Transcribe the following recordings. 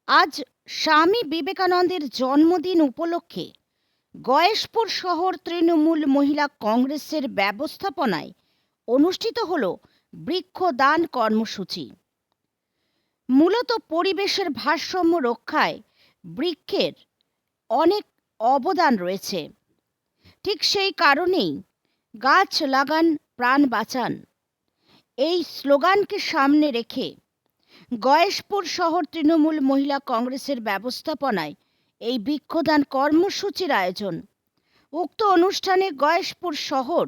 আজ স্বামী বিবেকানন্দের জন্মদিন উপলক্ষে গয়েশপুর শহর তৃণমূল মহিলা কংগ্রেসের ব্যবস্থাপনায় অনুষ্ঠিত হল বৃক্ষদান কর্মসূচি। মূলত পরিবেশের ভারসাম্য রক্ষায় বৃক্ষের অনেক অবদান রয়েছে। ঠিক সেই কারণেই গাছ লাগান প্রাণ বাঁচান এই স্লোগানকে সামনে রেখে গয়েশপুর শহর তৃণমূল মহিলা কংগ্রেসের ব্যবস্থাপনায় এই বৃক্ষদান কর্মসূচির আয়োজন। উক্ত অনুষ্ঠানে গয়েশপুর শহর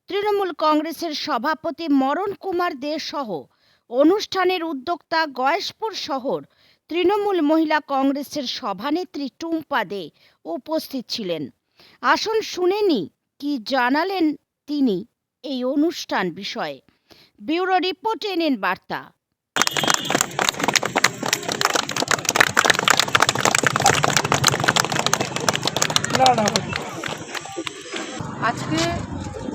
তৃণমূল কংগ্রেসের সভাপতি মরণ কুমার দে সহ অনুষ্ঠানের উদ্যোক্তা গয়েশপুর শহর তৃণমূল মহিলা কংগ্রেসের সভানেত্রী টুম্পা দে উপস্থিত ছিলেন। আসুন শুনে নি কি জানালেন তিনি এই অনুষ্ঠান বিষয়ে। ব্যুরো রিপোর্ট, এনএন বার্তা। আজকে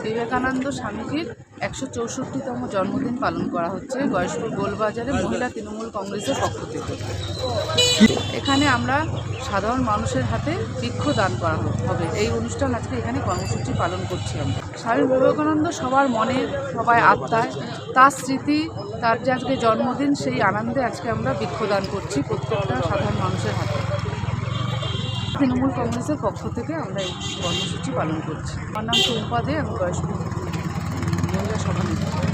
বিবেকানন্দ স্বামীজির 164তম জন্মদিন পালন করা হচ্ছে গয়েশপুর গোলবাজারে মহিলা তৃণমূল কংগ্রেসের পক্ষ থেকে। এখানে আমরা সাধারণ মানুষের হাতে বৃক্ষদান করা হবে, এই অনুষ্ঠান আজকে এখানে কর্মসূচি পালন করছি আমরা। স্বামী বিবেকানন্দ সবার মনে, সবাই আত্মায়, তার স্মৃতি, তার যে আজকে জন্মদিন, সেই আনন্দে আজকে আমরা বৃক্ষদান করছি প্রত্যেকটা সাধারণ মানুষের হাতে। তৃণমূল কংগ্রেসের পক্ষ থেকে আমরা এই কর্মসূচি পালন করছি। আমার নাম টুম্পা দে, আমি গয়েশপুর মহিলা সভানেত্রী।